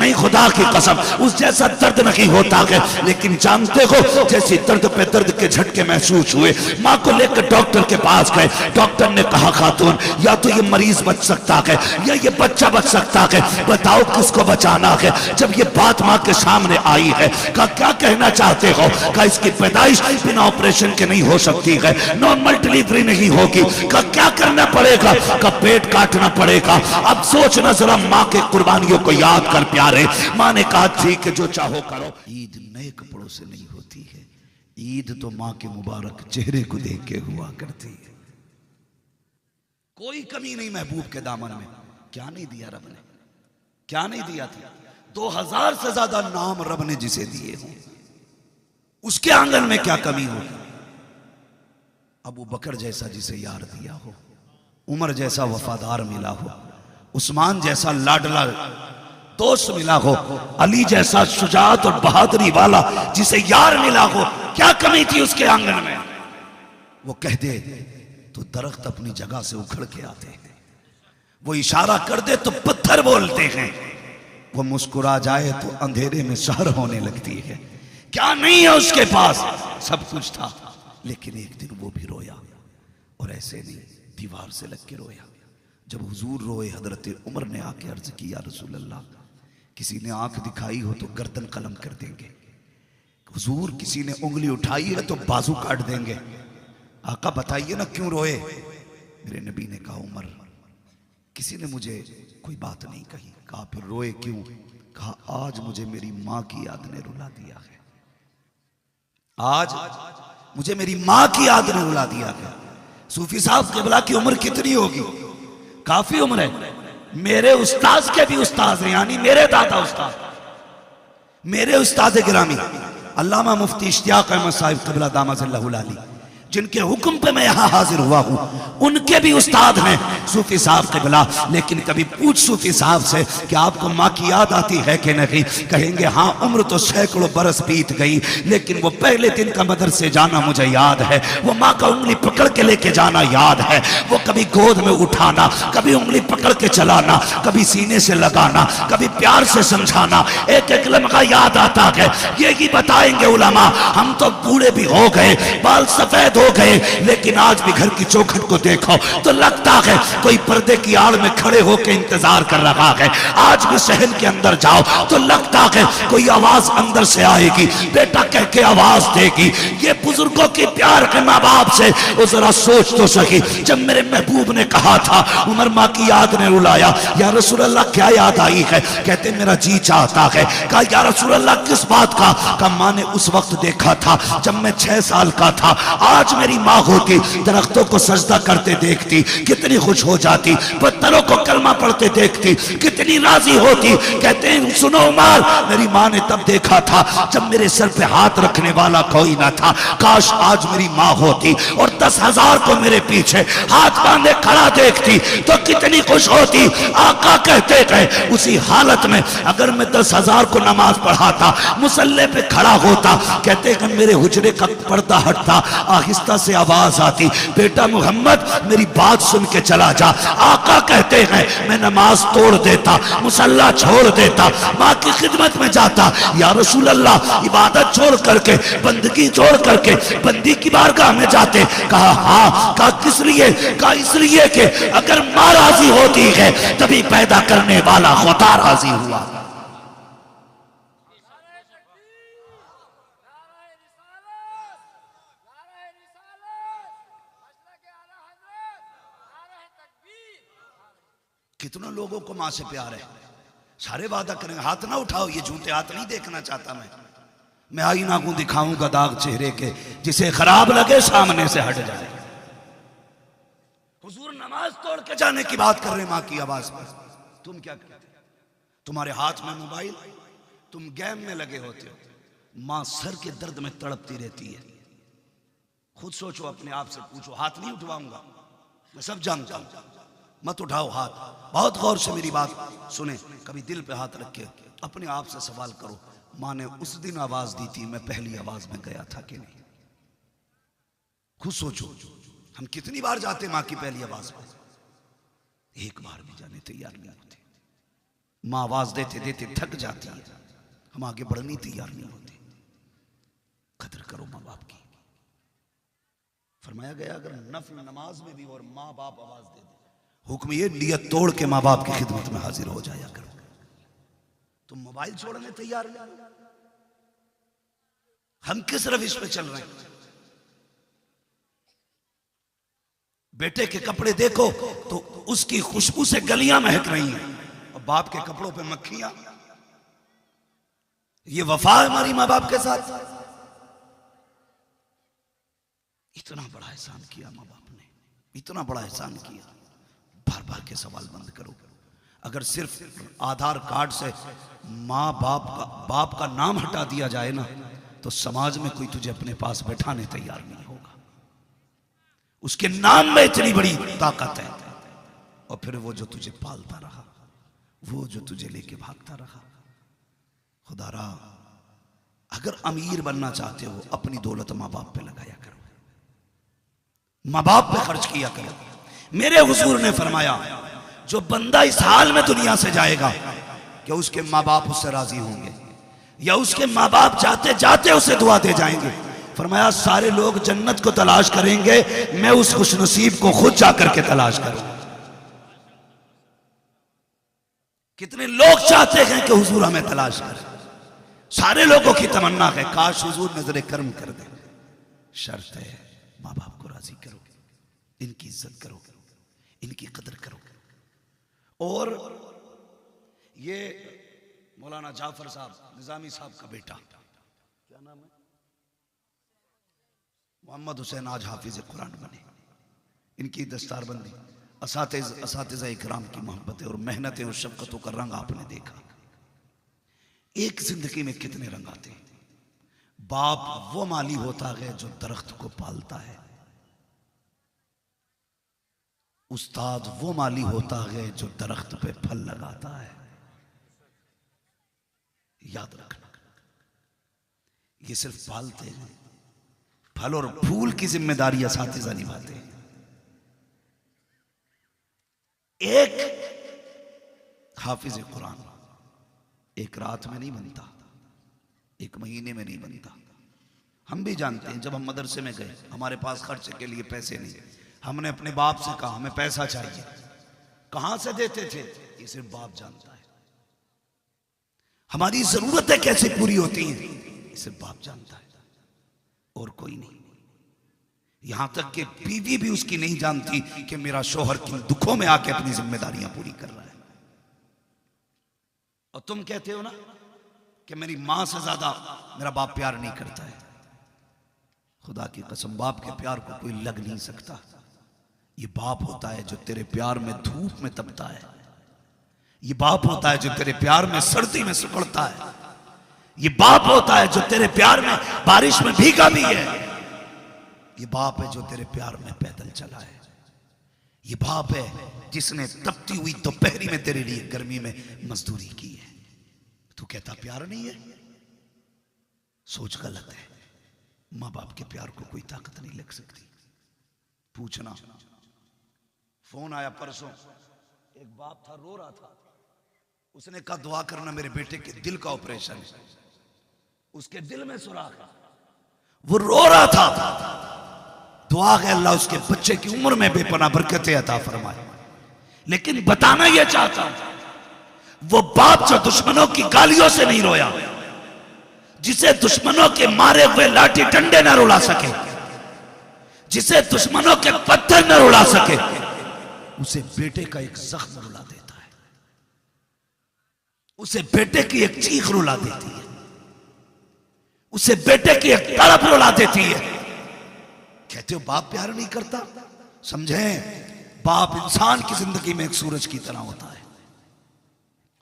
नहीं, खुदा की कसम उस जैसा दर्द नहीं होता है। लेकिन जानते हो, जैसे दर्द पे दर्द के झटके महसूस हुए, माँ को लेकर डॉक्टर के पास गए। डॉक्टर ने कहा, खातून या तो ये मरीज बच सकता है या ये बच्चा बच सकता है, बताओ किसको बचाना है। जब ये बात माँ के सामने आई है, कहा क्या कहना चाहते हो? कहा इसकी पैदाइश बिना ऑपरेशन के नहीं हो सकती है, नॉर्मल डिलीवरी नहीं होगी। कहा क्या करना पड़ेगा? कहा पेट काटना पड़ेगा। अब सोचना जरा माँ के कुर्बानियों को याद कर प्यारे। माँ ने कहा ठीक है, जो चाहो करो। ईद नए कपड़ों से नहीं होती है, ईद तो माँ के मुबारक चेहरे को देख के हुआ करती है। कोई कमी नहीं महबूब के दामन में। क्या नहीं दिया रब ने, क्या नहीं दिया था? 2000 से ज्यादा नाम रब ने जिसे दिए हों, उसके आंगन में क्या कमी होगी? अबू बकर जैसा जिसे यार दिया हो, उमर जैसा वफादार मिला हो, उस्मान जैसा लाडला दोस्त मिला हो, अली जैसा शुजाअत और बहादुरी वाला जिसे यार मिला हो, क्या कमी थी उसके आंगन में? वो कह दे तो दरख्त अपनी जगह से उखड़ के आते हैं, वो इशारा कर दे तो पत्थर बोलते हैं, वो मुस्कुरा जाए तो अंधेरे में शहर होने लगती है। क्या नहीं है उसके पास? सब कुछ था, लेकिन एक दिन वो भी रोया, और ऐसे नहीं, दीवार से लग के रोया। जब हुजूर रोए, हजरत उमर ने आके अर्ज किया, रसूल अल्लाह, किसी ने आंख दिखाई हो तो गर्दन कलम कर देंगे, हुजूर किसी ने उंगली उठाई है तो बाजू काट देंगे। आका बताइए ना क्यों रोए? मेरे नबी ने कहा, उमर किसी ने मुझे कोई बात नहीं कही। कहा फिर रोए क्यों? कहा आज मुझे मेरी माँ की याद ने रुला दिया है, आज मुझे मेरी माँ की याद ने रुला दिया है। सूफी साहब क़िबला की उम्र कितनी होगी? काफी उम्र है। मेरे उस्ताद के भी उस्ताद हैं, यानी मेरे दादा उस्ताद, मेरे उस्ताद गिरामी अल्लामा मुफ्ती इश्तियाक अहमद साहिब क़िबला दामतुल्लाहु अलैहि, जिनके हुक्म पे मैं यहाँ हाजिर हुआ हूँ, उनके भी उस्ताद हैं सूफी साहब क़िबला। लेकिन कभी पूछ सूफी साहब से कि आपको माँ की याद आती है कि नहीं? कहेंगे हाँ, उम्र तो सैकड़ों बरस बीत गई, लेकिन वो पहले दिन का मदरसे जाना मुझे याद है, वो माँ का उंगली पकड़ के लेके जाना याद है, वो कभी गोद में उठाना, कभी उंगली पकड़ के चलाना, कभी सीने से लगाना, कभी प्यार से समझाना, एक एक लम्हा याद आता है। यही बताएंगे उलमा, हम तो बूढ़े भी हो गए, बाल सफेद हो गए, लेकिन आज भी घर की चौखट को देखो तो लगता है कोई पर्दे की आड़ में खड़े होकर इंतजार कर रहा है। आज भी शहर के अंदर जाओ तो लगता है कोई आवाज अंदर से आएगी, बेटा कह के आवाज देगी। ये बुजुर्गों की प्यार के माँ बाप से वो जरा सोच तो सकी। जब मेरे महबूब ने कहा था, उमर माँ की याद ने रुलाया, या रसूल अल्लाह क्या याद आई है? कहते मेरा जी चाहता है। कहा या रसूल अल्लाह किस बात का? कहा माँ ने उस वक्त देखा था जब मैं 6 साल का था, आज मेरी माँ होती, दरख्तों को सजदा करते देखती कितनी खुश हो जाती, पत्थरों को कलमा पढ़ते देखती कितनी राजी होती। कहते हैं सुनो उमर, मेरी माँ ने तब देखा था जब मेरे सर पे हाथ रखने वाला कोई ना था, काश आज मेरी माँ होती और 10,000 को मेरे पीछे हाथ बांधे खड़ा देखती तो कितनी खुश होती। आका कहते हैं उसी हालत में अगर मैं 10,000 को नमाज पढ़ाता, मुसल्ले पे खड़ा होता, कहते हैं मेरे हुजरे का पर्दा हटता, आहिस्ता से आवाज आती, बेटा मोहम्मद मेरी बात सुन के चला जा। आका कहते हैं मैं नमाज तोड़ देता, मुसल्ला छोड़ देता, माँ की खिदमत में जाता, या रसूल अल्लाह इबादत छोड़ करके, बंदगी छोड़ करके बंदी की बारगाह में जाते। कहा हाँ। कहा किस लिए? कहा इसलिए कि अगर माँ राजी होती है तभी पैदा करने वाला खुदा राजी हुआ। कितनों लोगों को मां से प्यार है, सारे वादा करेंगे, हाथ ना उठाओ, ये झूठे हाथ नहीं देखना चाहता मैं आईना को दिखाऊंगा दाग चेहरे के, जिसे खराब लगे सामने से हट जाए। हुजूर नमाज तोड़ के जाने की बात कर रहे मां की आवाज पर। तुम क्या करते? तुम्हारे हाथ में मोबाइल, तुम गेम में लगे होते हो, मां सर के दर्द में तड़पती रहती है। खुद सोचो, अपने आप से पूछो, हाथ नहीं उठवाऊंगा, मैं सब जानता हूं, मत उठाओ हाथ। बहुत गौर से मेरी बात सुने, कभी दिल पे हाथ रख के अपने आप से सवाल करो, माँ ने उस दिन आवाज दी थी, मैं पहली आवाज में गया था कि नहीं? खुद सोचो, हम कितनी बार जाते माँ की पहली आवाज पर, एक बार भी जाने तैयार नहीं होते। मां आवाज देते देते थक जाती है, हम आगे बढ़ने तैयार नहीं होते। कदर करो मां बाप की। फरमाया गया अगर नफल नमाज में भी और मां बाप आवाज दे दे, हुक्म ये नियत तोड़ के मां बाप की खिदमत में हाजिर हो जाया करो। तुम मोबाइल छोड़ने तैयार नहीं, हम किस रविश पे चल रहे हैं? बेटे के कपड़े देखो तो उसकी खुशबू से गलियां महक रही हैं, और बाप के कपड़ों पे मक्खियां। ये वफा है हमारी मां बाप के साथ। इतना बड़ा एहसान किया मां बाप ने, इतना बड़ा एहसान किया। बार बार के सवाल बंद करो। अगर सिर्फ आधार कार्ड से मां बाप का नाम हटा दिया जाए ना, तो समाज में कोई तुझे अपने पास बैठाने तैयार नहीं होगा। उसके नाम में इतनी बड़ी ताकत है। और फिर वो जो तुझे पालता रहा, वो जो तुझे लेके भागता रहा। खुदारा अगर अमीर बनना चाहते हो, अपनी दौलत मां बाप पे लगाया करो, मां बाप पे खर्च किया करो। मेरे हुजूर ने फरमाया जो बंदा इस हाल में दुनिया से जाएगा कि उसके मां बाप उससे राजी होंगे, या उसके मां बाप जाते जाते उसे दुआ दे जाएंगे, फरमाया सारे लोग जन्नत को तलाश करेंगे, मैं उस खुशनसीब को खुद जाकर के तलाश करूं। कितने लोग चाहते हैं कि हुजूर हमें तलाश करें। सारे लोगों की तमन्ना है काश हुजूर नजरे कर्म कर दे। शर्त है मां बाप को राजी करो, इनकी इज्जत करो, इनकी कदर करो। और ये मौलाना जाफर साहब निजामी साहब का बेटा, क्या नाम है, मोहम्मद हुसैन, आज हाफिज कुरान बने। इनकी दस्तारबंदी, असातिज़ा इकराम की मोहब्बतें और मेहनतें और शफ़क़तों का रंग आपने देखा। एक जिंदगी में कितने रंग आते हैं। बाप वो माली होता है जो दरख्त को पालता है, उस्ताद वो माली होता है जो दरख्त पे फल लगाता है। याद रखना, ये सिर्फ पालते हैं, फल और फूल की जिम्मेदारी असातिज़ा निभाते हैं। एक हाफिज कुरान एक रात में नहीं बनता, एक महीने में नहीं बनता। हम भी जानते हैं, जब हम मदरसे में गए, हमारे पास खर्च के लिए पैसे नहीं, हमने अपने बाप से कहा हमें पैसा चाहिए, कहां से देते थे ये सिर्फ बाप जानता है। हमारी जरूरतें कैसे पूरी होती हैं ये सिर्फ बाप जानता है, और कोई नहीं। यहां तक कि बीवी भी उसकी नहीं जानती कि मेरा शोहर किन दुखों में आके अपनी जिम्मेदारियां पूरी कर रहा है। और तुम कहते हो ना कि मेरी मां से ज्यादा मेरा बाप प्यार नहीं करता है। खुदा की कसम, बाप के प्यार को कोई लग नहीं सकता। ये बाप होता है जो तेरे प्यार में धूप में तपता है। ये बाप होता है जो तेरे प्यार में सर्दी में सुखड़ता है। ये बाप होता है जो तेरे प्यार में बारिश में भीगा भी है। ये बाप है जो तेरे प्यार में पैदल चला है। ये बाप है जिसने तपती हुई दोपहरी में तेरे लिए गर्मी में मजदूरी की है। तू कहता प्यार नहीं है, सोच गलत है। मां बाप के प्यार को कोई ताकत नहीं लग सकती। पूछना, फोन आया परसों, एक बाप था रो रहा था, उसने कहा दुआ करना मेरे बेटे के दिल का ऑपरेशन है, उसके दिल में सुराख है। वो रो रहा था, दुआ है अल्लाह उसके बच्चे की उम्र में बेपनाह बरकतें अता फरमाए। लेकिन बताना यह चाहता हूं, वो बाप जो दुश्मनों की गालियों से नहीं रोया, जिसे दुश्मनों के मारे हुए लाठी डंडे न रुला सके, जिसे दुश्मनों के पत्थर न रुला सके, उसे बेटे का एक जख्म रुला देता है, उसे बेटे की एक चीख रुला देती है, उसे बेटे की एक तड़प रुला देती है। कहते हो बाप प्यार नहीं करता? समझें, बाप इंसान की जिंदगी में एक सूरज की तरह होता है।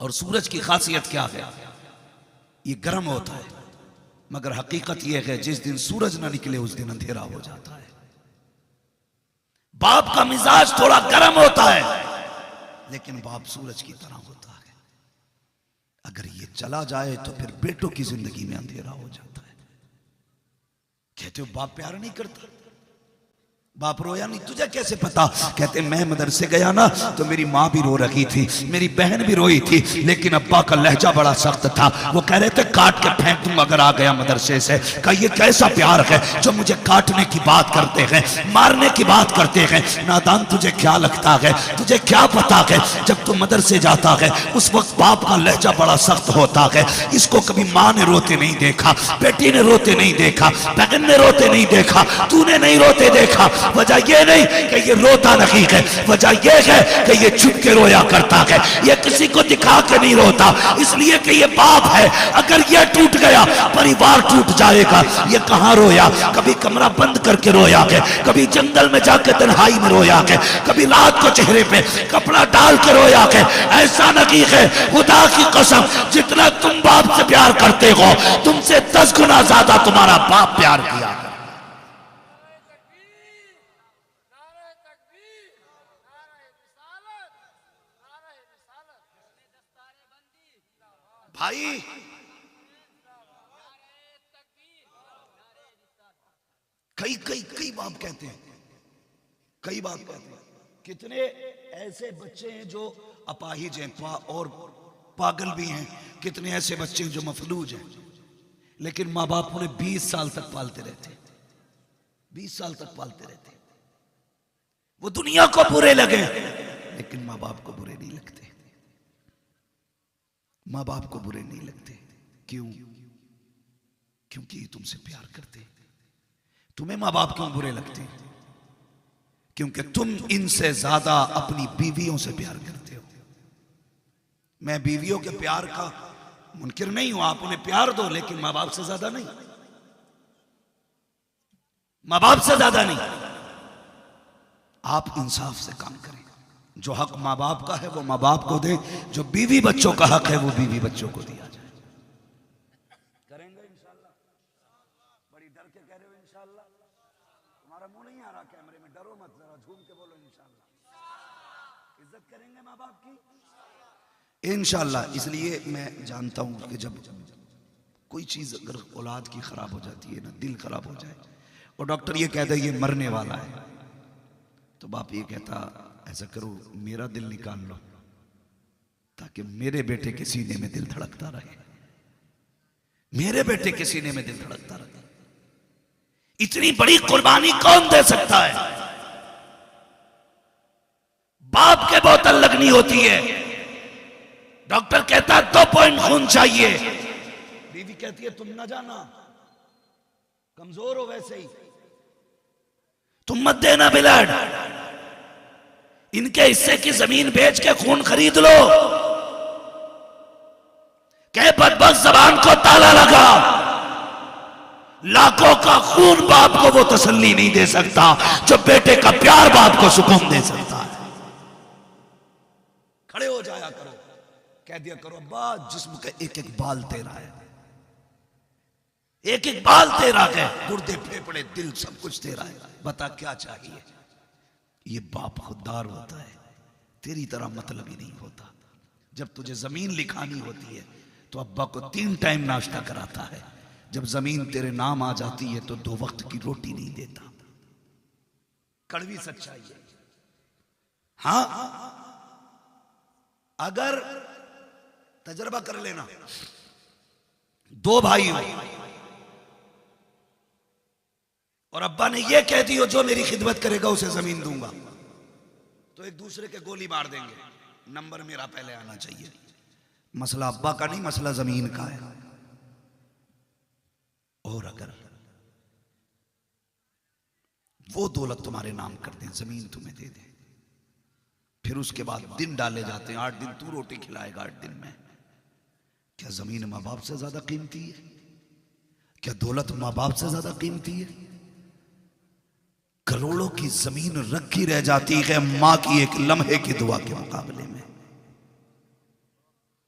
और सूरज की खासियत क्या है? ये गर्म होता है, मगर हकीकत यह है जिस दिन सूरज ना निकले उस दिन अंधेरा हो जाता है। बाप का मिजाज थोड़ा गर्म होता है, लेकिन बाप सूरज की तरह होता है। अगर ये चला जाए तो फिर बेटों की जिंदगी में अंधेरा हो जाता है। कहते हो बाप प्यार नहीं करता? बाप रोया नहीं, तुझे कैसे पता? कहते मैं मदरसे गया ना तो मेरी माँ भी रो रही थी, मेरी बहन भी रोई थी, लेकिन अब्बा का लहजा बड़ा सख्त था। वो कह रहे थे काट के फेंक दूं अगर आ गया मदरसे से। कहा ये कैसा प्यार है जो मुझे काटने की बात करते हैं, मारने की बात करते हैं। नादान तुझे क्या लगता है, तुझे क्या पता है, जब तू मदरसे जाता है उस वक्त बाप का लहजा बड़ा सख्त होता है। इसको कभी माँ ने रोते नहीं देखा, बेटी ने रोते नहीं देखा, बहन ने रोते नहीं देखा, तूने नहीं रोते देखा। वजह यह नहीं कि ये रोता नहीं है, वजह यह है कि ये छुप के रोया करता है, ये किसी को दिखा के नहीं रोता, इसलिए कि ये बाप है। अगर ये टूट गया परिवार टूट जाएगा। ये कहां रोया? कभी कमरा बंद करके रोया है, कभी जंगल में जाकर तन्हाई में रोया है, कभी रात को चेहरे पे कपड़ा डाल के रोया है। ऐसा नहीं है, खुदा की कसम जितना तुम बाप से प्यार करते हो तुमसे 10 गुना ज्यादा तुम्हारा बाप प्यार किया। भाई कई कई कई बाप कहते हैं, कई बाप कहते हैं। कितने ऐसे बच्चे हैं जो अपाहिज हैं और पागल भी हैं, कितने ऐसे बच्चे हैं जो मफलूज हैं, लेकिन माँ बाप उन्हें 20 साल तक पालते रहते, 20 साल तक पालते रहते। वो दुनिया को बुरे लगे लेकिन माँ बाप को बुरे नहीं लगते, माँ बाप को बुरे नहीं लगते। क्यों? क्योंकि ये तुमसे प्यार करते। तुम्हें माँ बाप क्यों बुरे लगते? क्योंकि तुम इनसे ज्यादा अपनी बीवियों से प्यार करते हो। मैं बीवियों के प्यार का मुनकिर नहीं हूं, आप उन्हें प्यार दो, लेकिन माँ बाप से ज्यादा नहीं, माँ बाप से ज्यादा नहीं। आप इंसाफ से काम करें, जो हक माँ बाप का है वो माँ बाप को दें, जो बीवी बच्चों का हक है वो बीवी बच्चों को दिया जाए। करेंगे इंशाल्लाह? बड़ी डर के कह रहे हो इंशाल्लाह? तुम्हारा मुंह नहीं आ रहा कैमरे में, डरो मत, जरा झूम के बोलो इंशाल्लाह। इज्जत करेंगे माँ बाप की इंशाल्लाह। इसलिए मैं जानता हूं कि जब कोई चीज अगर औलाद की खराब हो जाती है ना, दिल खराब हो जाए और डॉक्टर ये कहता है ये मरने वाला है, तो बाप ये कहता ऐसा करो मेरा दिल निकाल लो ताकि मेरे बेटे के सीने में दिल धड़कता रहे, मेरे बेटे के सीने में दिल धड़कता रहे। इतनी बड़ी कुर्बानी कौन दे सकता है? बाप के बोतल लगनी होती है, डॉक्टर कहता है 2 पॉइंट खून चाहिए, बीवी कहती है तुम ना जाना, कमजोर हो वैसे ही, तुम मत देना ब्लड, इनके हिस्से की जमीन बेच के खून खरीद लो। कह बदबख्त जबान को ताला लगा, लाखों का खून बाप को वो तसल्ली नहीं दे सकता जो बेटे का प्यार बाप को सुकून दे सकता है। खड़े हो जाया करो, कह दिया करो अब्बा जिस्म का एक एक बाल तेरा है, एक एक बाल तेरा है, गुर्दे फेफड़े दिल सब कुछ तेरा है, बता क्या चाहिए। ये बाप खुददार होता है, तेरी तरह मतलब ही नहीं होता। जब तुझे जमीन लिखानी होती है तो अब्बा को 3 टाइम नाश्ता कराता है, जब जमीन तेरे नाम आ जाती है तो 2 वक्त की रोटी नहीं देता। कड़वी सच्चाई है। हाँ, अगर तजर्बा कर लेना, 2 भाई हो और अब्बा ने यह कह दिया जो मेरी खिदमत करेगा उसे जमीन दूंगा, तो एक दूसरे के गोली मार देंगे, नंबर मेरा पहले आना चाहिए। मसला अब्बा का नहीं, मसला जमीन का है। और अगर वो दौलत तुम्हारे नाम कर दें, जमीन तुम्हें दे दे, फिर उसके बाद दिन डाले जाते हैं, 8 दिन तू रोटी खिलाएगा, 8 दिन में। क्या जमीन माँ बाप से ज्यादा कीमती है? क्या दौलत माँ बाप से ज्यादा कीमती है? करोड़ों की जमीन रखी रह जाती है मां की एक लम्हे की दुआ के मुकाबले में,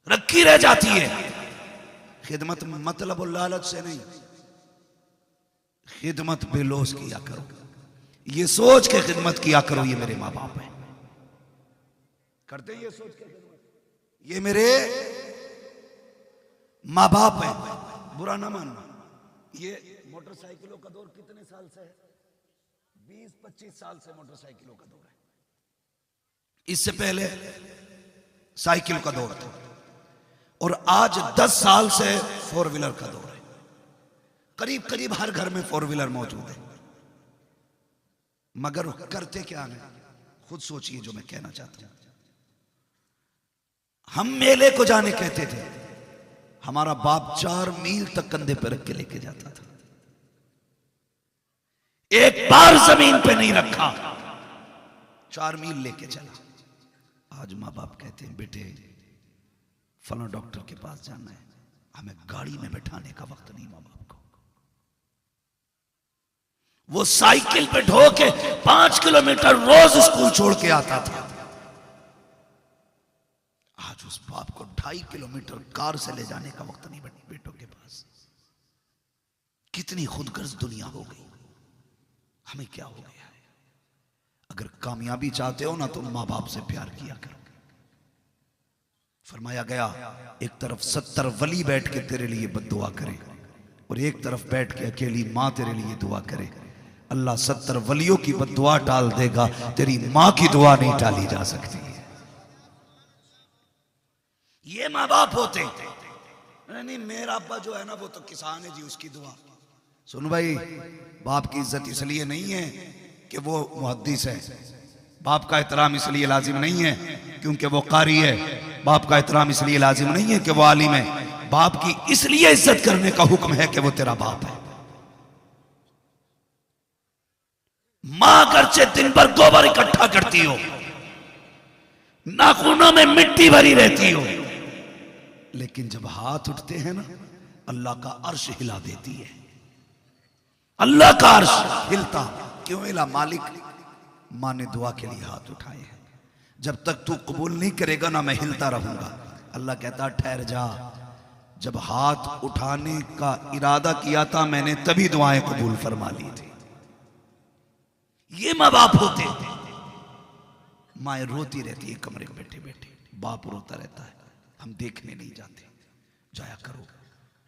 रखी रह जाती है। खिदमत मतलब और लालच से नहीं, खिदमत बेलोस किया करो, ये सोच के खिदमत किया करो ये मेरे माँ बाप है, करते ये सोच के खिदमत, ये मेरे माँ बाप है। बुरा ना मानना, ये मोटरसाइकिलों का दौर कितने साल से है? 20-25 साल से मोटरसाइकिलों का दौर है, इससे पहले साइकिल का दौर था, और आज 10 साल से 4 व्हीलर का दौर है। करीब करीब हर घर में 4 व्हीलर मौजूद है। मगर करते क्या है, खुद सोचिए जो मैं कहना चाहता हूं। हम मेले को जाने कहते थे, हमारा बाप 4 मील तक कंधे पर रख के लेके जाता था, एक बार जमीन पे नहीं रखा, 4 मील लेके चला। आज माँ बाप कहते हैं बेटे फला डॉक्टर के पास जाना है, हमें गाड़ी में बैठाने का वक्त नहीं माँ बाप को। वो साइकिल पे ढो के 5 किलोमीटर रोज स्कूल छोड़ के आता था। आज उस बाप को 2.5 किलोमीटर कार से ले जाने का वक्त नहीं बेटों के पास। कितनी खुदगर्ज दुनिया हो गई, हमें क्या हो गया है। अगर कामयाबी चाहते हो ना तो मां बाप से प्यार किया करो। फरमाया गया एक तरफ 70 वली बैठ के तेरे लिए बद्दुआ करे और एक तरफ बैठ के अकेली मां तेरे लिए दुआ करे। अल्लाह 70 वलियों की बद्दुआ टाल देगा, तेरी मां की दुआ नहीं टाली जा सकती है। ये मां बाप होते नहीं, मेरा अब्बा जो है ना वो तो किसान है जी, उसकी दुआ। सुन भाई, बाप की इज्जत इसलिए नहीं है कि वो मुहद्दिस है, बाप का एहतराम इसलिए लाजिम नहीं है क्योंकि वो कारी है, बाप का एहतराम इसलिए लाजिम नहीं है कि वो आलिम है। बाप की इसलिए इज्जत करने का हुक्म है कि वो तेरा बाप है। मां अगरचे दिन भर गोबर इकट्ठा करती हो, नाखूनों में मिट्टी भरी रहती हो, लेकिन जब हाथ उठते हैं ना अल्लाह का अर्श हिला देती है। अल्लाह का अर्श हिलता क्यों हिला? मालिक मां ने दुआ के लिए हाथ उठाए हैं, जब तक तू कबूल नहीं करेगा ना मैं हिलता रहूंगा। अल्लाह कहता ठहर जा, जब हाथ उठाने का इरादा किया था मैंने तभी दुआएं कबूल फरमा ली थी। ये माँ बाप होते। माएँ रोती रहती है कमरे में बैठे बैठे, बाप रोता रहता है, हम देखने नहीं जाते। जाया करो,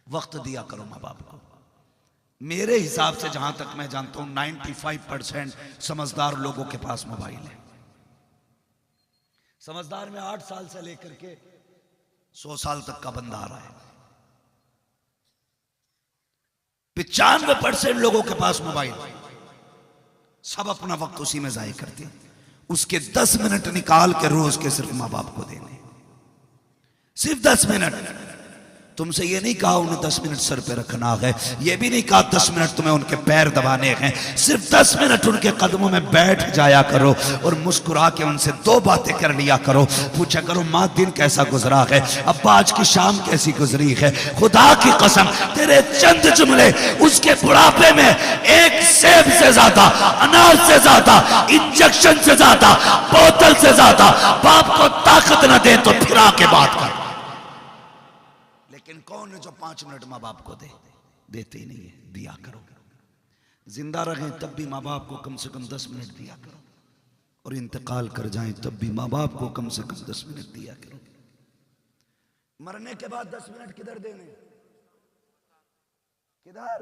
वक्त दिया करो माँ बाप को। मेरे हिसाब से जहां तक मैं जानता हूं 95% समझदार लोगों के पास मोबाइल है। समझदार में 8 साल से लेकर के 100 साल तक का बंदा आ रहा है। 95% लोगों के पास मोबाइल, सब अपना वक्त उसी में जाया करते हैं। उसके 10 मिनट निकाल के रोज के सिर्फ मां बाप को देने, सिर्फ 10 मिनट। तुमसे ये नहीं कहा उन्हें 10 मिनट सर पे रखना है, ये भी नहीं कहा 10 मिनट तुम्हें उनके पैर दबाने हैं। सिर्फ 10 मिनट उनके कदमों में बैठ जाया करो और मुस्कुरा के उनसे 2 बातें कर लिया करो। पूछा करो माँ दिन कैसा गुजरा है, अब्बा आज की शाम कैसी गुजरी है। खुदा की कसम तेरे चंद जुमले उसके बुढ़ापे में एक सेब से ज्यादा, अनार से ज्यादा, इंजेक्शन से ज्यादा, बोतल से ज्यादा बाप को ताकत न दे तो फिर आके बात कर। लेकिन कौन है जो 5 मिनट माँ बाप को देते ही नहीं है। दिया करो, जिंदा रहें तब भी माँ बाप को कम से कम 10 मिनट दिया करो, और इंतकाल कर जाएं तब भी माँ बाप को कम से कम 10 मिनट दिया करो। मरने के बाद 10 मिनट किधर देने? किधर?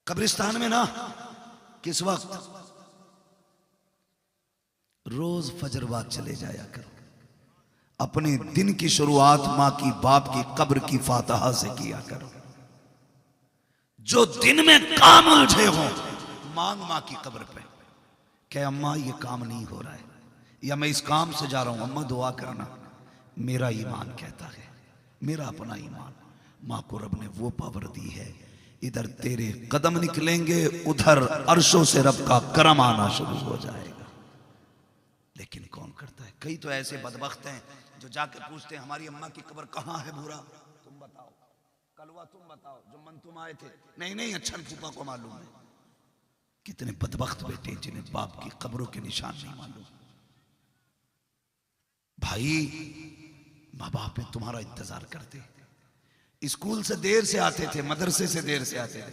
कब्रिस्तान में ना। किस वक्त? रोज फजर बाद चले जाया करो। अपने दिन की शुरुआत मां की बाप की कब्र की फातिहा से किया करो। जो दिन में काम उलझे हो मांग मां की कब्र पे, क्या अम्मा ये काम नहीं हो रहा है, या मैं इस काम से जा रहा हूं, अम्मा दुआ करना। मेरा ईमान कहता है, मेरा अपना ईमान, मां को रब ने वो पावर दी है, इधर तेरे कदम निकलेंगे उधर अर्शों से रब का करम आना शुरू हो जाएगा। लेकिन कौन करता है? कई तो ऐसे बदबख्त हैं जो जाके पूछते हैं हमारी अम्मा की कब्र कहाँ है भूरा, तुम बताओ, कलवा तुम बताओ, जो मन तुम आए थे, नहीं नहीं अच्छन फूफा को मालूम है। कितने बदबख्त बेटे जिन्हें बाप की कब्रों के निशान नहीं मालूम। भाई माँ बाप ने तुम्हारा इंतजार करते, स्कूल से देर से आते थे, मदरसे से देर से आते थे,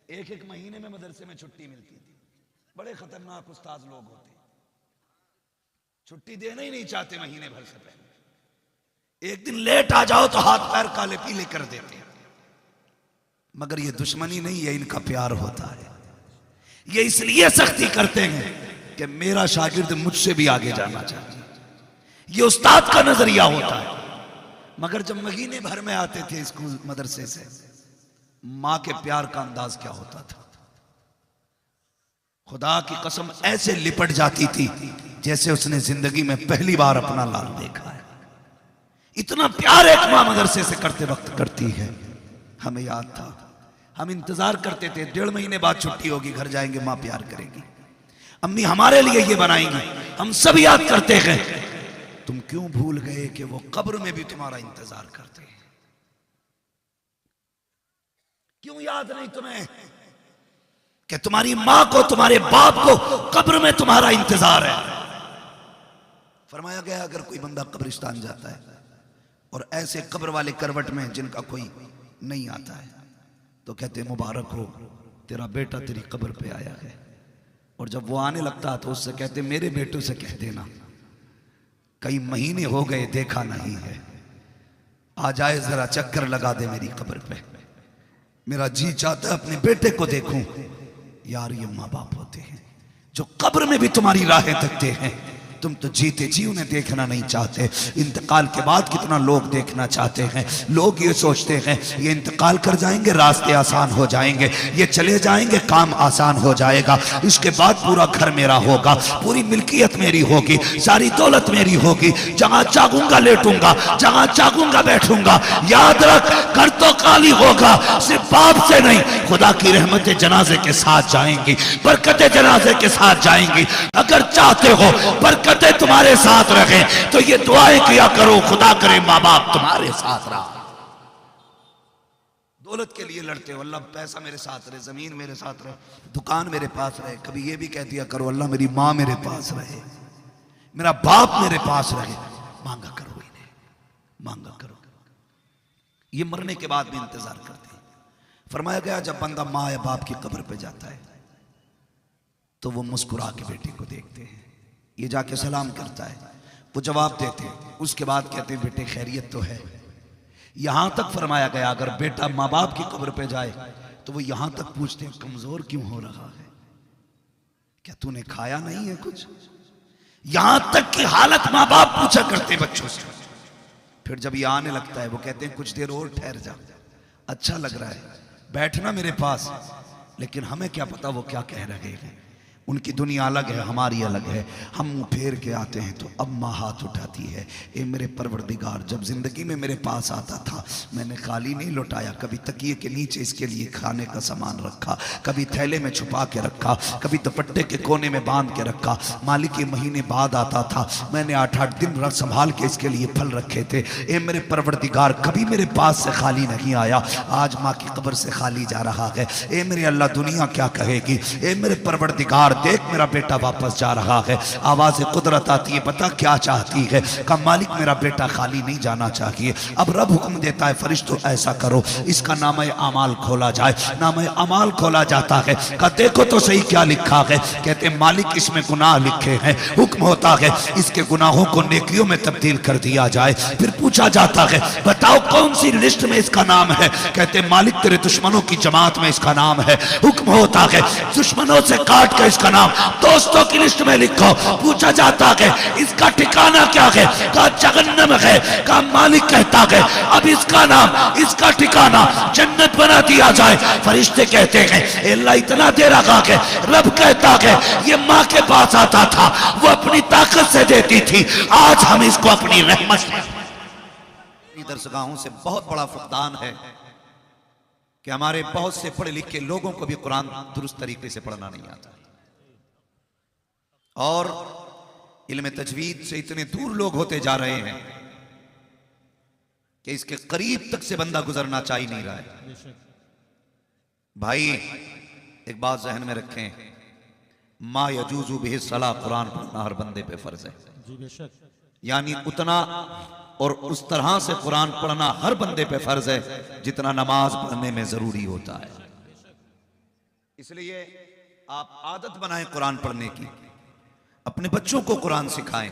एक महीने में मदरसे में छुट्टी मिलती थी। बड़े खतरनाक उस्ताद लोग होते, छुट्टी देना ही नहीं चाहते महीने भर से पहले। एक दिन लेट आ जाओ तो हाथ पैर काले पीले कर देते हैं। मगर ये दुश्मनी नहीं है, इनका प्यार होता है। ये इसलिए सख्ती करते हैं कि मेरा शागिर्द मुझसे भी आगे जाना चाहिए। ये उस्ताद का नजरिया होता है। मगर जब महीने भर में आते थे स्कूल मदरसे से, मां के प्यार का अंदाज क्या होता था। खुदा की कसम ऐसे लिपट जाती थी जैसे उसने जिंदगी में पहली बार अपना लाल देखा है। इतना प्यार एक मां मदरसे से करते वक्त करती है। हमें याद था, हम इंतजार करते थे 1.5 महीने बाद छुट्टी होगी, घर जाएंगे, मां प्यार करेगी, अम्मी हमारे लिए ये बनाएंगी। हम सब याद करते हैं। तुम क्यों भूल गए कि वो कब्र में भी तुम्हारा इंतजार करते हैं? क्यों याद नहीं तुम्हें कि तुम्हारी मां को, तुम्हारे बाप को कब्र में तुम्हारा इंतजार है? फरमाया गया अगर कोई बंदा कब्रिस्तान जाता है और ऐसे कब्र वाले करवट में जिनका कोई नहीं आता है, तो कहते मुबारक हो, तेरा बेटा तेरी कब्र पे आया है। और जब वो आने लगता तो उससे कहते मेरे बेटों से कह देना कई महीने हो गए देखा नहीं है, आ जाए जरा चक्कर लगा दे मेरी कब्र पे, मेरा जी चाहता है अपने बेटे को देखूं। यार ये माँ बाप होते हैं जो कब्र में भी तुम्हारी राहें तकते हैं। तुम तो जीते जी उन्हें देखना नहीं चाहते, इंतकाल के बाद कितना लोग देखना चाहते हैं। लोग ये सोचते हैं ये इंतकाल कर जाएंगे रास्ते आसान हो जाएंगे, ये चले जाएंगे काम आसान हो जाएगा, इसके बाद पूरा घर मेरा होगा, पूरी मिल्कियत मेरी होगी, सारी दौलत मेरी होगी, जहां चाहूंगा लेटूंगा, जहां चाहूंगा बैठूंगा। याद रख घर तो खाली होगा, सिर्फ बाप से नहीं, खुदा की रहमतें जनाजे के साथ जाएंगी, बरकतें जनाजे के साथ जाएंगी। अगर चाहते हो बरकतें तुम्हारे साथ रहे तो ये दुआएं किया करो, खुदा करे माँ बाप तुम्हारे साथ रहा। दौलत के लिए लड़ते हो, अल्लाह पैसा मेरे साथ रहे, जमीन मेरे साथ रहे, दुकान मेरे पास रहे। कभी ये भी कह दिया करो अल्लाह मेरी माँ मेरे पास रहे, मेरा बाप मेरे पास रहे। मांगा करो इन्हें, मांगा करो। ये मरने के बाद भी इंतजार करते हैं। फरमाया गया जब बंदा माँ या बाप की कब्र पे जाता है तो वो मुस्कुरा के बेटे को देखते हैं, ये जाके सलाम करता है, वो जवाब देते हैं, उसके बाद कहते हैं बेटे खैरियत तो है। यहां तक फरमाया गया अगर बेटा माँ बाप की कब्र पे जाए तो वो यहां तक पूछते हैं कमजोर क्यों हो रहा है, क्या तूने खाया नहीं है कुछ। यहां तक की हालत माँ बाप पूछा करते बच्चों से। फिर जब ये आने लगता है वो कहते हैं कुछ देर और ठहर जा, अच्छा लग रहा है, बैठना मेरे पास। लेकिन हमें क्या पता वो क्या कह रहे हैं, उनकी दुनिया अलग है, हमारी अलग है। हम मुंह फेर के आते हैं तो अब माँ हाथ उठाती है, ए मेरे परवरदिगार जब जिंदगी में मेरे पास आता था मैंने खाली नहीं लौटाया, कभी तकिए के नीचे इसके लिए खाने का सामान रखा, कभी थैले में छुपा के रखा, कभी दुपट्टे के कोने में बांध के रखा। मालिक के महीने बाद आता था, मैंने 8-8 दिन रात संभाल के इसके लिए फल रखे थे। ए मेरे परवरदिगार कभी मेरे पास से खाली नहीं आया, आज माँ की कब्र से खाली जा रहा है। ए मेरे अल्लाह दुनिया क्या कहेगी। ए मेरे परवरदिगार देख मेरा बेटा वापस जा रहा है। आवाज कुदरत आती है, पता क्या चाहती है, का मालिक मेरा बेटा खाली नहीं जाना चाहिए। अब रब हुक्म देता है फरिश्तों ऐसा करो, इसका नाम अमाल खोला जाए। नाम अमाल खोला जाता है, का देखो तो सही क्या लिखा है। कहते मालिक इसमें गुनाह लिखे हैं, हुक्म होता है इसके गुनाहों को नेकियों में तब्दील कर दिया जाए। फिर पूछा जाता है बताओ कौन सी लिस्ट में इसका नाम है। कहते मालिक तेरे दुश्मनों की जमात में इसका नाम है। हुक्म होता है दुश्मनों से काट कर इसका नाम दोस्तों की लिस्ट में लिखो। पूछा जाता है इसका ठिकाना क्या है, का जहन्नम है। का मालिक कहता है अब इसका नाम, इसका ठिकाना जन्नत बना दिया जाए। फरिश्ते कहते हैं अल्लाह इतना दे रखा है। रब कहता है ये माँ के पास आता था, वो अपनी ताकत से देती थी, आज हम इसको अपनी रहमत से। दरसगाहों से बहुत बड़ा फुकदान है कि हमारे बहुत से पढ़े लिखे लोगों को भी कुरान दुरुस्त तरीके से पढ़ना नहीं आता, और इल्म तजवीद से इतने दूर लोग होते जा रहे हैं कि इसके करीब तक से बंदा गुजरना चाह ही नहीं रहा है। भाई एक बात जहन में रखें, मा यजूजु बिही सलाह, कुरान पढ़ना हर बंदे पे फर्ज है। यानी उतना और उस तरह से कुरान पढ़ना हर बंदे पे फर्ज है जितना नमाज पढ़ने में जरूरी होता है। इसलिए आप आदत बनाएं कुरान पढ़ने की, अपने बच्चों को कुरान सिखाएं।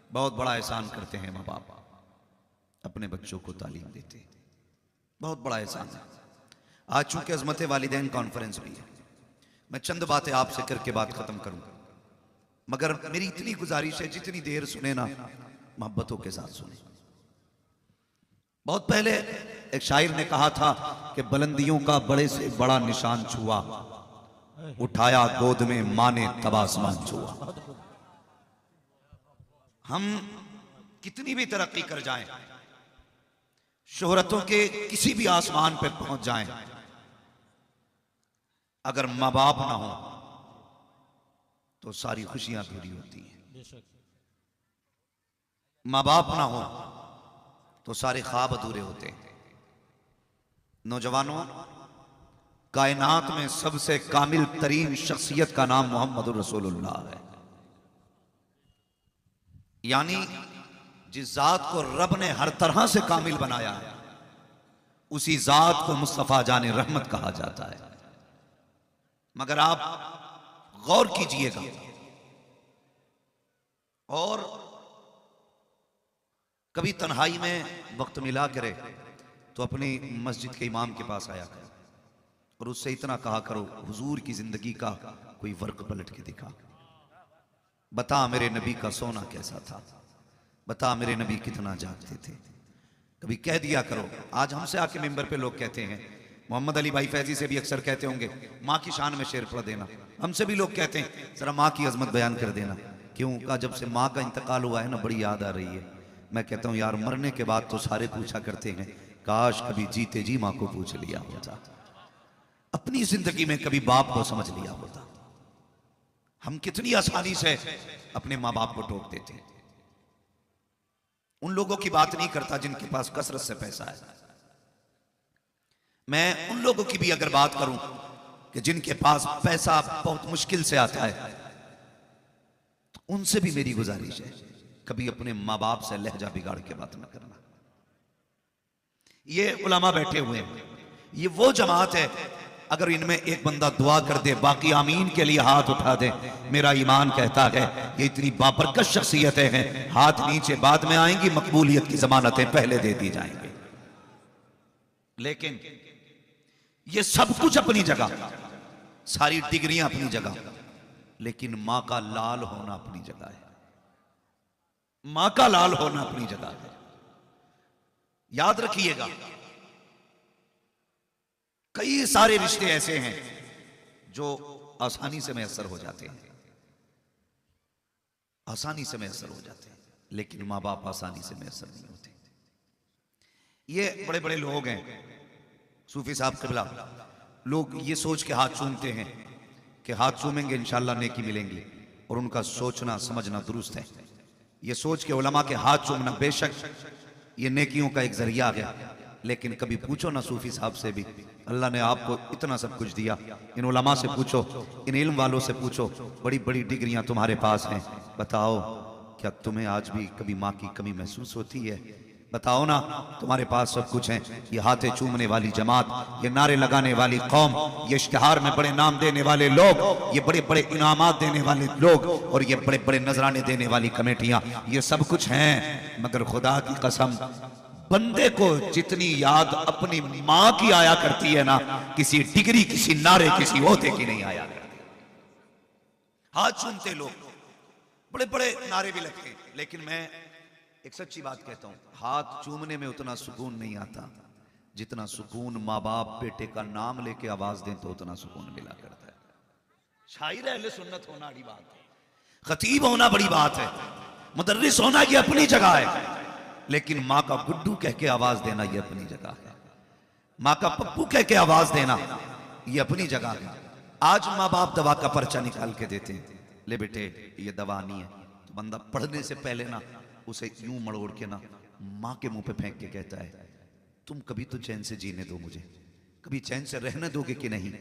बहुत बड़ा एहसान करते हैं माँ बाप, अपने बच्चों को तालीम देते हैं, बहुत बड़ा एहसान है। आज चूंकि अजमत वालिदैन कॉन्फ्रेंस भी है, मैं चंद बातें आपसे करके बात खत्म करूंगा, मगर मेरी इतनी गुजारिश है जितनी देर सुने ना मोहब्बतों के साथ सुने। बहुत पहले एक शायर ने कहा था कि बुलंदियों का बड़े से बड़ा निशान छुआ, उठाया गोद में मां ने तब आसमान छुआ। हम कितनी भी तरक्की कर जाएं, शोहरतों के किसी भी आसमान पे पहुंच जाएं, अगर मां बाप ना हो तो सारी खुशियां पूरी होती हैं। मां बाप ना हो तो सारे ख्वाब अधूरे होते हैं। नौजवानों, कायनात में सबसे कामिल तरीन शख्सियत का नाम मोहम्मद रसूलुल्लाह है। यानी जिस जात को रब ने हर तरह से कामिल बनाया है, उसी जात को मुस्तफा जाने रहमत कहा जाता है। मगर आप गौर कीजिएगा और कभी तन्हाई में वक्त मिला करे तो अपनी मस्जिद के इमाम के पास आया करो और उससे इतना कहा करो, हुजूर की जिंदगी का कोई वर्क पलट के दिखा, बता मेरे नबी का सोना कैसा था, बता मेरे नबी कितना जागते थे। कभी कह दिया करो। आज हमसे आके मिंबर पे लोग कहते हैं, मोहम्मद अली भाई फैजी से भी अक्सर कहते होंगे, माँ की शान में शेर पढ़ देना। हमसे भी लोग कहते हैं जरा माँ की अजमत बयान कर देना। क्यों? का जब से माँ का इंतकाल हुआ है ना, बड़ी याद आ रही है। मैं कहता हूँ यार, मरने के बाद तो सारे पूछा करते हैं, काश कभी जीते जी माँ को पूछ लिया होता, अपनी जिंदगी में कभी बाप को समझ लिया होता। हम कितनी आसानी से अपने माँ बाप को टोक देते हैं। उन लोगों की बात नहीं करता जिनके पास कसरत से पैसा है। मैं उन लोगों की भी अगर बात करूं कि जिनके पास पैसा बहुत मुश्किल से आता है, तो उनसे भी मेरी गुजारिश है, कभी अपने माँ बाप से लहजा बिगाड़ के बात न करना। ये उलमा बैठे हुए हैं, ये वो जमात है, अगर इनमें एक बंदा दुआ कर दे, बाकी आमीन के लिए हाथ उठा दे, मेरा ईमान कहता है ये इतनी बाबरकत शख्सियतें हैं, हाथ नीचे बाद में आएंगी, मकबूलियत की जमानतें पहले दे दी जाएंगी। लेकिन ये सब कुछ अपनी जगह, सारी डिग्रियां अपनी जगह, लेकिन मां का लाल होना अपनी जगह है। मां का लाल होना अपनी जगह है। याद रखिएगा, कई सारे रिश्ते ऐसे हैं जो आसानी से मैसर हो जाते हैं, आसानी से मैसर हो जाते हैं, लेकिन मां बाप आसानी से मैसर नहीं होते। ये बड़े बड़े लोग हैं, सूफी साहब क़िबला, लोग ये सोच के हाथ चूमते हैं कि हाथ चूमेंगे इंशाअल्लाह नेकी मिलेंगी, और उनका सोचना समझना दुरुस्त है। ये सोच के उलमा के हाथ चूमना बेशक ये नेकियों का एक जरिया है, लेकिन कभी पूछो ना सूफी साहब से भी, अल्लाह ने आपको इतना सब कुछ दिया, इन उलमा से पूछो, इन इल्म वालों से पूछो, बड़ी बड़ी डिग्रियां तुम्हारे पास हैं, बताओ क्या तुम्हें आज भी कभी माँ की कमी महसूस होती है? बताओ ना, तुम्हारे पास सब कुछ है। ये हाथे चूमने वाली जमात, ये नारे लगाने वाली कौम, ये इश्तिहार में बड़े नाम देने वाले लोग, ये बड़े बड़े इनामात देने वाले लोग, और ये बड़े बड़े नजराने देने वाली कमेटियां, ये सब कुछ हैं, मगर खुदा की कसम, बंदे को जितनी याद अपनी माँ की आया करती है ना, किसी डिग्री, किसी नारे, किसी ओहदे की नहीं आया करती। हाथ चूमते लोग, बड़े बड़े नारे भी लगते हैं, लेकिन मैं एक सच्ची बात कहता हूं, हाथ चूमने में उतना सुकून नहीं आता जितना सुकून माँ बाप बेटे का नाम लेके आवाज दें तो उतना सुकून मिला करता है। शायर अहले सुन्नत होना बड़ी बात है, खतीब होना बड़ी बात है, मुदर्रिस होना ये अपनी जगह है, लेकिन माँ का गुड्डू कह के आवाज देना ये अपनी जगह है, माँ का पप्पू कह के आवाज देना ये अपनी जगह है। आज माँ बाप दवा का पर्चा निकाल के देते हैं, ले बेटे ये दवा नहीं है, तो बंदा पढ़ने से पहले ना उसे यूं मड़ोड़ के ना माँ के मुंह पे फेंक के कहता है, तुम कभी तो चैन से जीने दो मुझे, कभी चैन से रहने दोगे कि नहीं?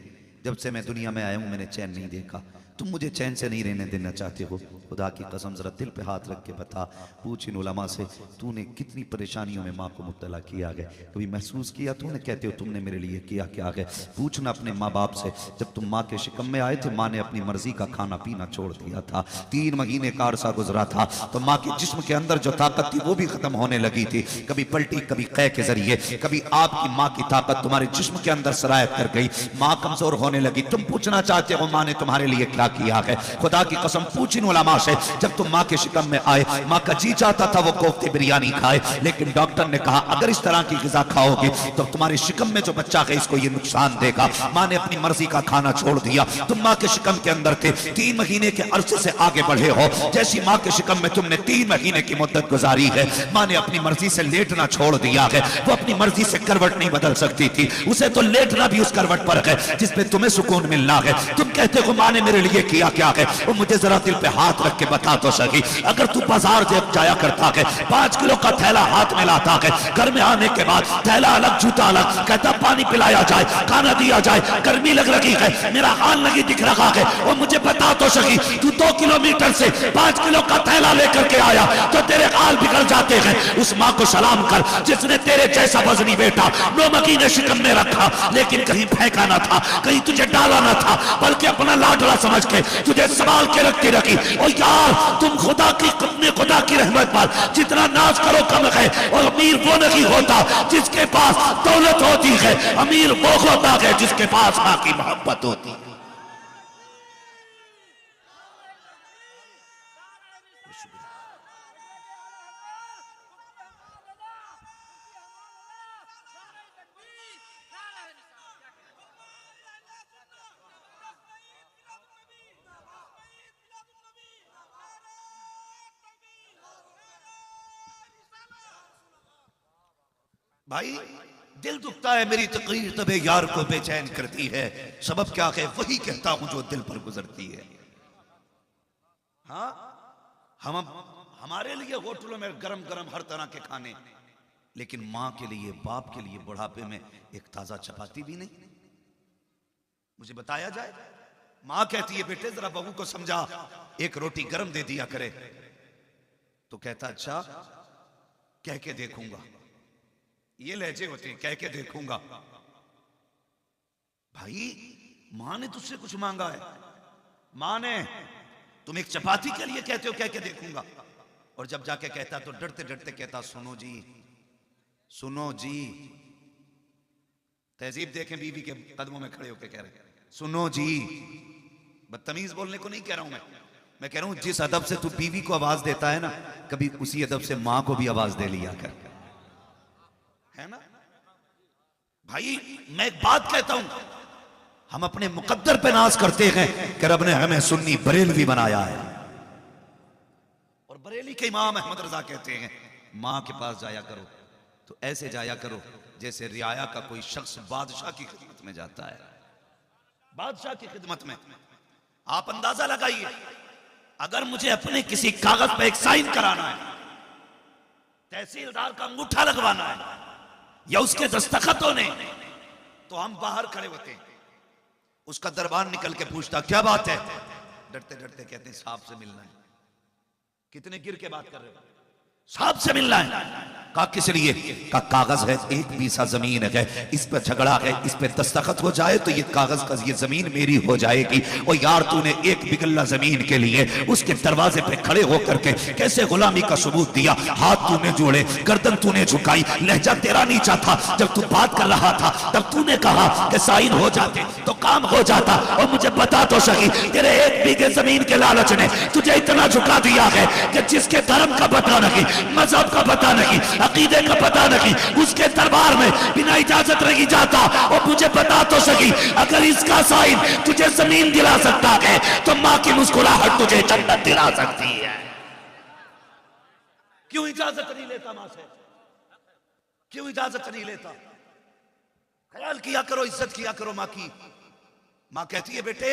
जब से मैं दुनिया में आया हूं मैंने चैन नहीं देखा, तुम मुझे चैन से नहीं रहने देना चाहते हो, खुदा की कसम जरा दिल पे हाथ रख के बता, पूछ इन उलमा से तूने कितनी परेशानियों में माँ को मुब्तला किया गया, कभी महसूस किया तूने? कहते हो तुमने मेरे लिए किया क्या है। पूछना अपने माँ बाप से, जब तुम माँ के शिकम में आए थे माँ ने अपनी मर्जी का खाना पीना छोड़ दिया था, 3 महीने का अरसा गुजरा था, तो माँ के जिस्म के अंदर जो ताकत थी वो भी खत्म होने लगी थी। कभी पलटी, कभी कै के जरिए, कभी आपकी माँ की ताकत तुम्हारे जिस्म के अंदर सरायत कर गई, माँ कमजोर होने लगी। तुम पूछना चाहते हो माँ ने तुम्हारे लिए क्या किया है। खुदा की कसम पूछ इन उलमा से, जब तुम माँ के शिकम में आए माँ का जी चाहता था वो कोफ्ते बिरयानी खाए, लेकिन डॉक्टर ने कहा अगर इस तरह की ग़िज़ा खाओगे तो तुम्हारे शिकम में जो बच्चा है इसको ये नुकसान देगा। माँ ने अपनी मर्जी का खाना छोड़ दिया। तुम माँ के शिकम के अंदर थे, 3 महीने के अरसे से आगे बढ़े हो, जैसी माँ के शिकम में तुमने 3 महीने की मुद्दत गुजारी है, माँ ने अपनी मर्जी से लेटना छोड़ दिया है। वो अपनी मर्जी से करवट नहीं बदल सकती थी, उसे तो लेटना भी उस करवट पर है जिसपे तुम्हें सुकून मिलना है। तुम कहते हो माँ ने मेरे लिए किया क्या है, वो मुझे जरा दिल पे हाथ रख के बता तो सही। अगर तू बाजार जाया करता है, 5 किलो का थैला हाथ में लाता है, घर में आने के बाद थैला अलग जूता अलग, कहता पानी पिलाया जाए, खाना दिया जाए, गर्मी लग रही है, मेरा हाल नहीं दिख रहा है, वो मुझे बता तो सही। तू 2 किलोमीटर से 5 किलो का थैला लेकर के आया तो तेरे हाल बिगड़ जाते हैं। उस माँ को सलाम कर जिसने तेरे जैसा वजनी बेटा 9 महीने शिकम में रखा, लेकिन कहीं फेंका ना था, कहीं तुझे डाला ना था, बल्कि अपना लाडला समझ के तुझे संभाल के रखती रखी। और यार तुम खुदा की रहमत पर जितना नाज करो कम है। और अमीर वो नहीं होता जिसके पास दौलत होती है, अमीर वो होता है जिसके पास माँ की मोहब्बत होती है। भाई दिल दुखता है, मेरी तकरीर तबे यार को बेचैन करती है, सबब क्या है वही कहता हूं जो दिल पर गुजरती है। हाँ हमारे लिए होटलों में गरम गरम हर तरह के खाने, लेकिन माँ के लिए, बाप के लिए बुढ़ापे में एक ताजा चपाती भी नहीं। मुझे बताया जाए, माँ कहती है बेटे जरा बहू को समझा, एक रोटी गरम दे दिया करे, तो कहता अच्छा कह के देखूंगा। ये लहजे होते हैं, कह के देखूंगा। भाई मां ने तुझसे कुछ मांगा है, मां ने तुम एक चपाती के लिए कहते हो कह के देखूंगा, और जब जाके कहता तो डरते डरते कहता सुनो जी, सुनो जी। तहजीब देखें, बीवी के कदमों में खड़े होकर कह रहे सुनो जी। बदतमीज बोलने को नहीं कह रहा हूं मैं कह रहा हूं जिस अदब से तू बीवी को आवाज देता है ना, कभी उसी अदब से मां को भी आवाज दे लिया कर, है ना भाई। मैं एक बात कहता हूं, हम अपने मुकद्दर पे नाज करते हैं कि रब ने हमें सुन्नी बरेलवी बनाया है, और बरेली के इमाम अहमद रजा कहते हैं मां के पास जाया करो तो ऐसे जाया करो जैसे रियाया का कोई शख्स बादशाह की खिदमत में जाता है। बादशाह की खिदमत में आप अंदाजा लगाइए, अगर मुझे अपने किसी कागज पे एक साइन कराना है, तहसीलदार का अंगूठा लगवाना है या उसके दस्तखत होने, तो हम बाहर खड़े होते हैं, उसका दरबार निकल के पूछता क्या बात है, डरते डरते कहते हैं साहब से मिलना है। कितने गिर के बात कर रहे हो, साहब से मिलना है। कहा किस लिए, का कागज है, 1 बीसा जमीन है, इस पर झगड़ा है, इस पर दस्तखत हो जाए तो ये कागज का ये जमीन मेरी हो जाएगी। और यार तूने 1 बिगल्ला जमीन के लिए उसके दरवाजे पे खड़े होकर के कैसे गुलामी का सबूत दिया, हाथ तूने जोड़े, गर्दन तूने झुकाई, लहजा तेरा नीचा था। जब तू बात कर रहा था तब तूने कहा कि साइन हो जाते तो काम हो जाता। और मुझे बता तो सही, तेरे 1 बीघे जमीन के लालच ने तुझे इतना झुका दिया है कि जिसके धर्म का पता नहीं, मजहब का पता नहीं, अकीदे का पता नहीं, उसके दरबार में बिना इजाजत नहीं जाता। और मुझे बता तो सही, अगर इसका साइन तुझे जमीन दिला सकता है तो मां की मुस्कुराहट तुझे जन्नत दिला सकती है। क्यों इजाजत नहीं लेता मां से, क्यों इजाजत नहीं लेता? ख्याल किया करो, इज्जत किया करो मां की। मां कहती है बेटे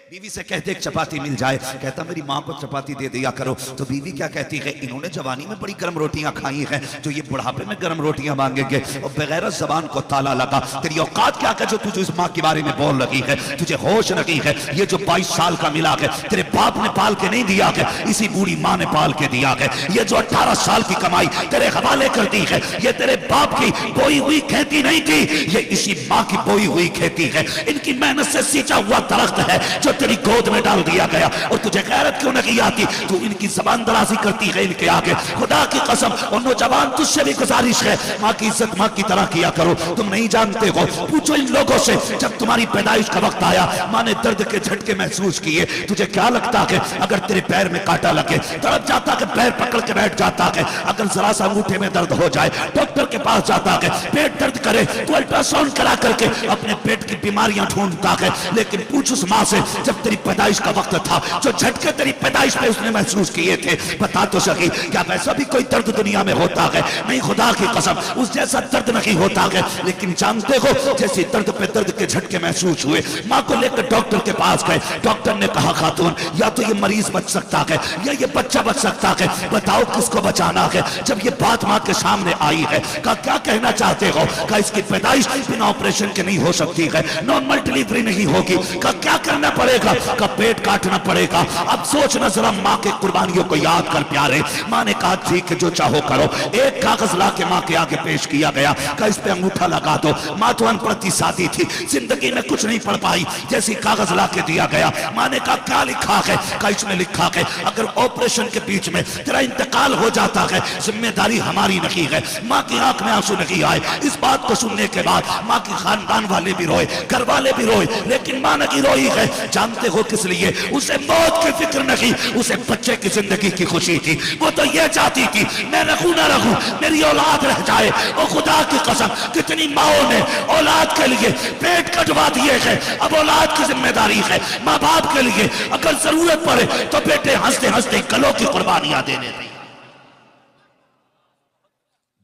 बीवी से कहते एक चपाती मिल जाए, कहता मेरी माँ को चपाती दे दिया करो। तो बीवी क्या कहती है, इन्होंने जवानी में बड़ी गर्म रोटियां खाई हैं, जो ये बुढ़ापे में गर्म रोटियां मांगेंगे। और बगैर जबान को ताला लगा, तेरी औकात क्या जो तुझे इस माँ के बारे में बोल रही है, तुझे होश नहीं है। ये जो 22 साल का मिला है तेरे बाप ने पाल के नहीं दिया है, इसी बूढ़ी माँ ने पाल के दिया है। ये जो 18 साल की कमाई तेरे हवाले कर दी है, ये तेरे बाप की बोई हुई खेती नहीं थी, ये इसी माँ की बोई हुई खेती है। इनकी मेहनत से सींचा हुआ दरख्त है जो तेरी गोद में डाल दिया गया। और तुझे गैरत क्यों नहीं आती, तू इनकी जबान दराजी करती है इनके आगे। खुदा की कसम और नौजवान तुझसे भी गुजारिश है, माँ की इज्जत माँ की तरह किया करो। तुम नहीं जानते हो, पूछो इन लोगों से, जब तुम्हारी पैदाइश का वक्त आया माँ ने दर्द के झटके महसूस किए। तुझे क्या लगता है अगर तेरे पैर में कांटा लगे तड़प जाता है, पैर पकड़ के बैठ जाता है। अगर जरा सा अंगूठे में दर्द हो जाए डॉक्टर के पास जाता है, पेट दर्द करे तो अल्ट्रासाउंड करा करके अपने पेट की बीमारियां ढूंढता है। लेकिन पूछ उस माँ से, जब तेरी पैदाइश का वक्त था, जो झटके तेरी पैदाइश में उसने महसूस किए थे, बता तो सकी क्या वैसा भी कोई दर्द दुनिया में होता है? नहीं, खुदा की कसम उस जैसा दर्द नहीं होता है। लेकिन जानते हो, जैसे दर्द पे दर्द के झटके महसूस हुए, माँ को लेकर डॉक्टर के पास गए। डॉक्टर ने कहा खातून या तो ये मरीज बच सकता है या ये बच्चा बच सकता है, बताओ किसको बचाना है। जब ये बात माँ के सामने आई है, कहा क्या कहना चाहते हो? कहा इसकी पैदाइश बिना ऑपरेशन के नहीं हो सकती है, नॉर्मल डिलीवरी नहीं होगी। कहा क्या करना पड़ेगा? कहा पेट काटना पड़ेगा। अब सोचना जरा, माँ के कुर्बानियों को याद कर प्यारे। माँ ने कहा ठीक है जो चाहो करो। एक कागज ला के माँ के आगे पेश किया गया, कहा इस पे अंगूठा लगा दो। माँ तो अनपढ़ सादी थी, जिंदगी में कुछ नहीं पढ़ पाई। जैसे कागज ला के दिया गया, माँ ने कहा क्या लिखा है? कहा इसमें लिखा है अगर ऑपरेशन के बीच में तेरा इंतकाल हो जाता है, जिम्मेदारी हमारी नहीं है। माँ की आंख में आंसू नहीं आए। इस बात को सुनने के बाद माँ की खानदान वाले भी रोए, घर वाले भी रोए, लेकिन माँ नहीं रोई है। जानते हो किस लिए? उसे मौत की फिक्र नहीं, उसे बच्चे की जिंदगी की खुशी थी। वो तो ये चाहती थी मैं रहूं ना रहूं, मेरी औलाद रह जाए। और खुदा की कसम कितनी माओ ने औलाद के लिए पेट कटवा दिए हैं। अब औलाद की जिम्मेदारी है माँ बाप के लिए, अगर जरूरत पड़े तो बेटे हंसते हंसते गलों की कुर्बानियां देने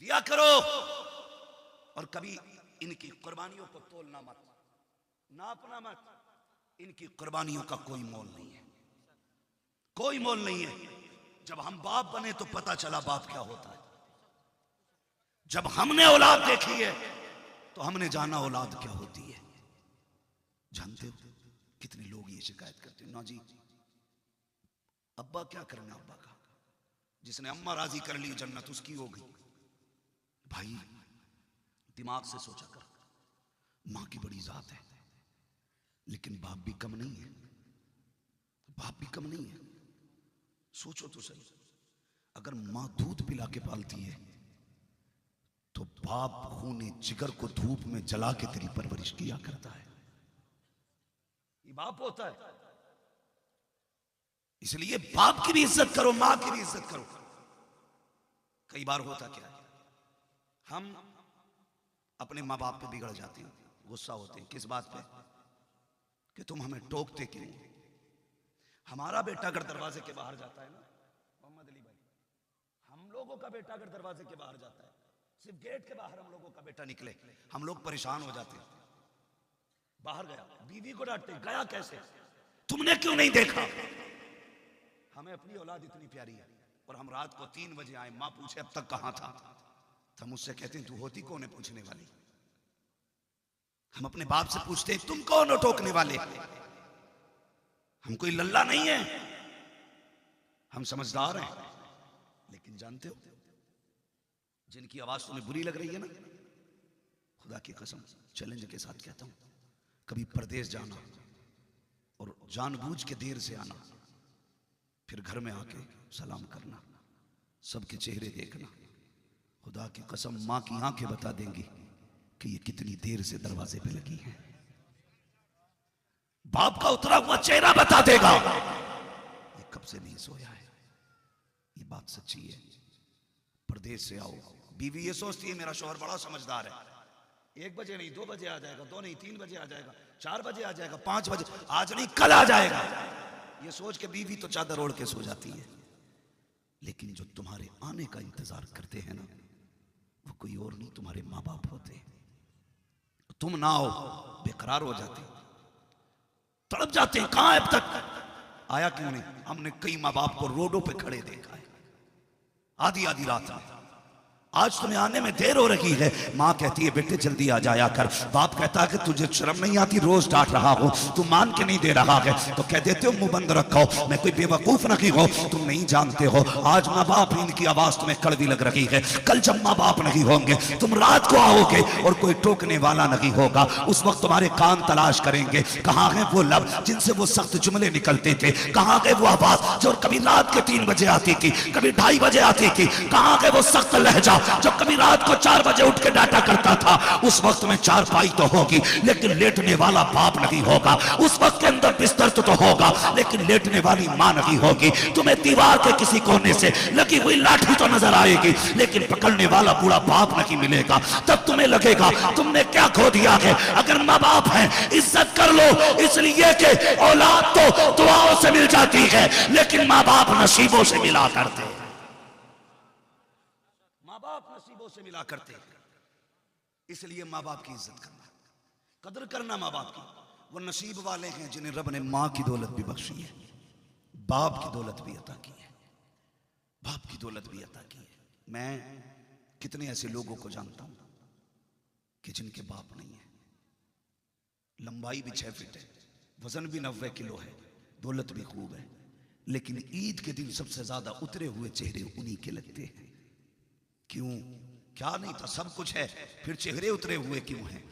दिया करो। और कभी इनकी कुर्बानियों को तोलना मत, नापना मत। इनकी कुर्बानियों का कोई मोल नहीं है, कोई मोल नहीं है। जब हम बाप बने तो पता चला बाप क्या होता है। जब हमने औलाद देखी है तो हमने जाना औलाद क्या होती है। जानते हो कितने लोग ये शिकायत करते हैं, ना जी अब्बा क्या करना, अब्बा का जिसने अम्मा राजी कर ली जन्नत उसकी हो गई। भाई दिमाग से सोचा कर, मां की बड़ी जात है, लेकिन बाप भी कम नहीं है, बाप भी कम नहीं है। सोचो तो सही, अगर मां दूध पिला के पालती है तो बाप खूने जिगर को धूप में जला के तेरी परवरिश किया करता है। ये बाप होता है। इसलिए बाप की भी इज्जत करो, मां की भी इज्जत करो। कई बार होता क्या है, हम अपने माँ बाप पे बिगड़ जाते हैं, गुस्सा होते हैं। किस बात पे? कि तुम हमें टोकते क्यों? हमारा बेटा अगर दरवाजे के बाहर जाता है ना मोहम्मद अली भाई, हम लोगों का बेटा अगर दरवाजे के बाहर जाता है, सिर्फ गेट के बाहर हम लोगों का बेटा निकले, हम लोग परेशान हो जाते हैं। बाहर गया, बीवी को डांटते, गया कैसे, तुमने क्यों नहीं देखा? हमें अपनी औलाद इतनी प्यारी है और हम रात को 3 बजे आए, माँ पूछे अब तक कहां था, तो हम उससे कहते हैं तू होती कौन है पूछने वाली। हम अपने बाप से पूछते हैं तुम कौन हो टोकने वाले। हम कोई लल्ला नहीं है, हम समझदार हैं। लेकिन जानते हो जिनकी आवाज तुम्हें बुरी लग रही है ना, खुदा की कसम चैलेंज के साथ कहता हूं, कभी परदेश जाना और जानबूझ के देर से आना, फिर घर में आके सलाम करना, सबके चेहरे देखना, खुदा की कसम मां की आंखें बता देंगी कि ये कितनी देर से दरवाजे पे लगी है। बाप का उतरा हुआ चेहरा बता देगा ये कब से नहीं सोया है। ये बात सच्ची है। परदेश से आओ, बीवी ये सोचती है मेरा शौहर बड़ा समझदार है, 1 बजे नहीं 2 बजे आ जाएगा, 2 नहीं 3 बजे आ जाएगा, 4 बजे आ जाएगा, 5 बजे, आज नहीं कल आ जाएगा। ये सोच के बीवी तो चादर ओढ़ के सो जाती है। लेकिन जो तुम्हारे आने का इंतजार करते हैं ना, वो कोई और नहीं तुम्हारे माँ बाप होते। तुम ना आओ बेकरार हो जाते, तड़प जाते हैं, कहां है अब तक आया क्यों नहीं? हमने कई माँ बाप को रोडों पे खड़े देखा है आधी आधी रात में। आज तुम्हें आने में देर हो रही है, माँ कहती है बेटे जल्दी आ जाया कर। बाप कहता है कि तुझे शर्म नहीं आती, रोज डांट रहा हूं, तू मान के नहीं दे रहा है। तो कह देते हो मुंह बंद रखो, मैं कोई बेवकूफ नहीं हो, तुम नहीं जानते हो। आज माँ बाप इनकी आवाज तुम्हें कड़वी लग रही है, कल जब माँ बाप नहीं होंगे, तुम रात को आओगे और कोई टोकने वाला नहीं होगा, उस वक्त तुम्हारे कान तलाश करेंगे कहाँ है वो लब जिनसे वो सख्त जुमले निकलते थे, कहाँ गए वो आवाज जो कभी रात के 3 बजे आती थी, कभी 2:30 बजे आती थी, कहाँ गए वो सख्त लहजा जो कभी रात को 4 बजे उठ के डांटा करता था। उस वक्त में चारपाई तो होगी लेकिन लेटने वाला बाप नहीं होगा, उस वक्त के अंदर बिस्तर तो होगा लेकिन लेटने वाली मां नहीं होगी। तुम्हें दीवार के किसी कोने से लगी हुई लाठी तो नजर आएगी लेकिन पकड़ने वाला बूढ़ा बाप नहीं मिलेगा। तब तुम्हें लगेगा तुमने क्या खो दिया है। अगर माँ बाप है इज्जत कर लो, इसलिए कि औलाद तो दुआओं से मिल जाती है लेकिन माँ बाप नसीबों से मिला करते हैं। माँ बाप नसीबों से मिला करते, इसलिए माँ बाप की इज्जत करना, कदर करना माँ बाप की। वो नसीब वाले हैं जिन्हें रब ने माँ की दौलत भी बख्शी है, बाप की दौलत भी अता की है, बाप की दौलत भी अता की है। मैं कितने ऐसे लोगों को जानता हूं कि जिनके बाप नहीं है, लंबाई भी 6 फीट है, वजन भी 90 किलो है, दौलत भी खूब है, लेकिन ईद के दिन सबसे ज्यादा उतरे हुए चेहरे उन्हीं के लगते हैं। क्यों? क्या नहीं था, सब कुछ है, फिर चेहरे उतरे हुए क्यों हैं?